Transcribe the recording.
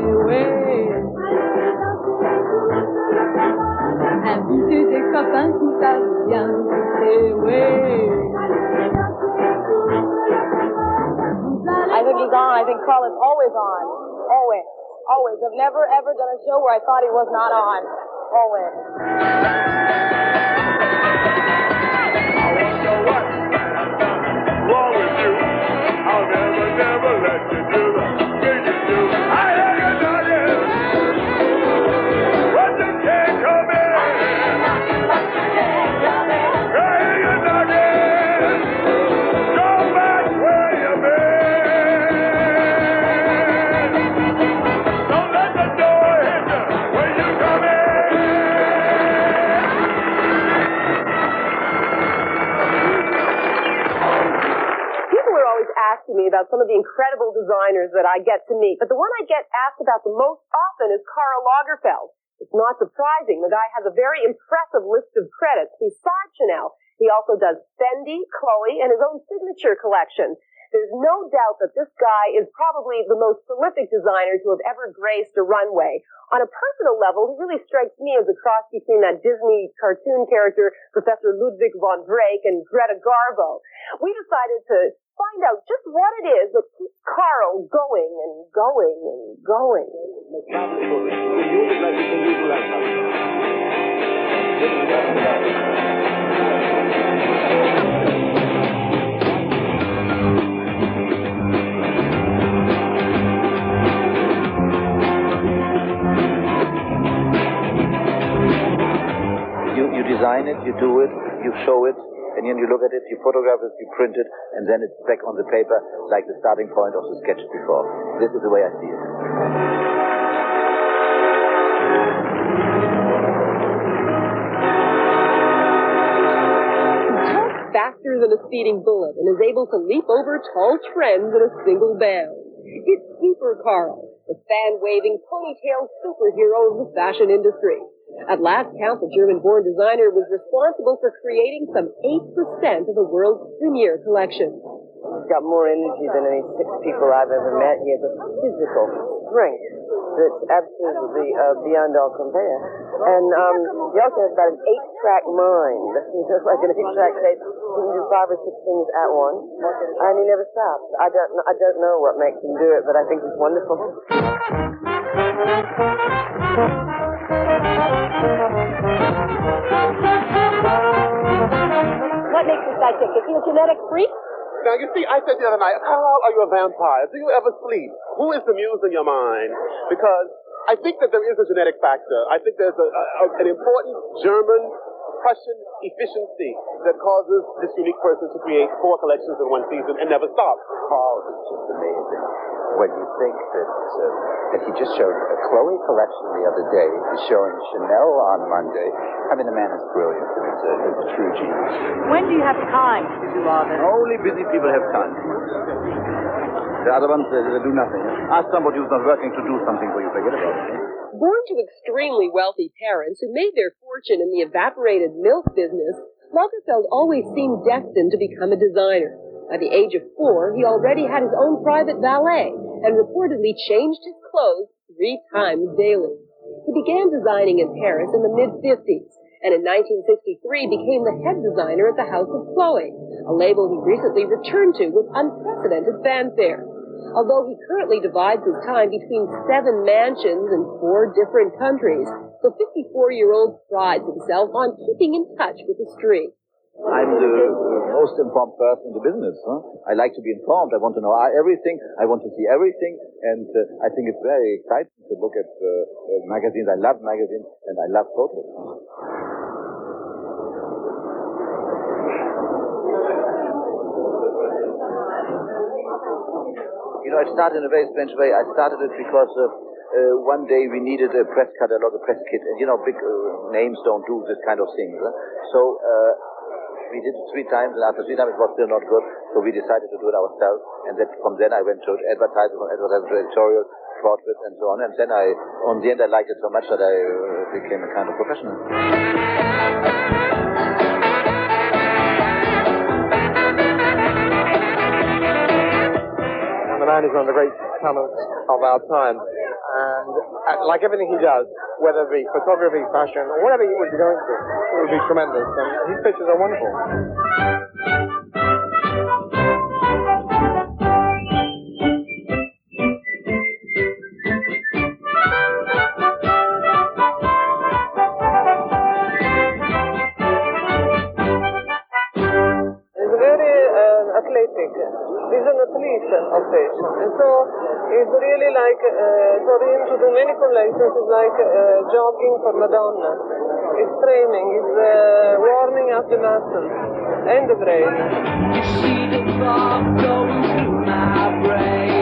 ouais. Invite tes copains qui savent bien danser, ouais. I think he's on. I think Carl is always on. Always. Always. I've never, ever done a show where I thought he was not on. Always. I wonder what's wrong with you. I'll never, never let you do the thing you do. I hear you knocking. But you can't come in. I hear you knocking. Go back where you've been. Don't let the door hit you when you come in. People are always asking me about some of the incredible designers that I get to meet, but the one I get asked about the most often is Karl Lagerfeld. It's not surprising. The guy has a very impressive list of credits. Besides Chanel, he also does Fendi, Chloe, and his own signature collection. There's no doubt that this guy is probably the most prolific designer to have ever graced a runway. On a personal level, he really strikes me as a cross between that Disney cartoon character, Professor Ludwig von Drake, and Greta Garbo. We decided to find out just what it is that keeps Karl going and going and going. You design it, you do it, you show it, and then you look at it, you photograph it, you print it, and then it's back on the paper like the starting point of the sketch before. This is the way I see it. He talks faster than a speeding bullet and is able to leap over tall trends in a single bound. It's Super Karl, the fan-waving ponytail superhero of the fashion industry. At last count, the German-born designer was responsible for creating some 8% of the world's premier collection. He's got more energy than any 6 people I've ever met. He has a physical strength that's absolutely beyond all compare. And he also has about an 8-track mind. He's just like an 8-track tape. He can do 5 or 6 things at once, and he never stops. I don't know what makes him do it, but I think he's wonderful. What makes this guy tick? Is he a genetic freak? Now, you see, I said the other night, how are you a vampire? Do you ever sleep? Who is the muse in your mind? Because I think that there is a genetic factor. I think there's an important German, Prussian efficiency that causes this unique person to create 4 collections in one season and never stop. Karl is just amazing. When you think that he just showed a Chloe collection the other day, he's showing Chanel on Monday. I mean, the man is brilliant. He's a true genius. When do you have time to do all this? Only busy people have time. The other ones, they do nothing. Ask somebody who's not working to do something for you. Forget about it. Born to extremely wealthy parents who made their fortune in the evaporated milk business, Lagerfeld always seemed destined to become a designer. By the age of 4, he already had his own private valet and reportedly changed his clothes 3 times daily. He began designing in Paris in the mid-50s, and in 1963 became the head designer at the House of Chloe, a label he recently returned to with unprecedented fanfare. Although he currently divides his time between 7 mansions in 4 different countries, the 54-year-old prides himself on keeping in touch with the street. I'm the most informed person in the business. I like to be informed. I want to know everything. I want to see everything. And I think it's very exciting to look at magazines. I love magazines, and I love photos. You know, it started in a very strange way. I started it because one day we needed a press catalog, a press kit. And, you know, big names don't do this kind of thing. So we did it 3 times, and after 3 times it was still not good. So we decided to do it ourselves. And then from then I went to advertising, from advertising to editorial, portraits, and so on. And then on the end, I liked it so much that I became a kind of professional. The man is one of the great talents of our time. And like everything he does, whether it be photography, fashion, or whatever he would be going to, it would be tremendous. And his pictures are wonderful. He's very athletic. He's an athlete of fashion. And so it's really like, for him to do many collections is like jogging for Madonna. It's training, it's warming up the muscles and the brain. You see the thought going through my brain.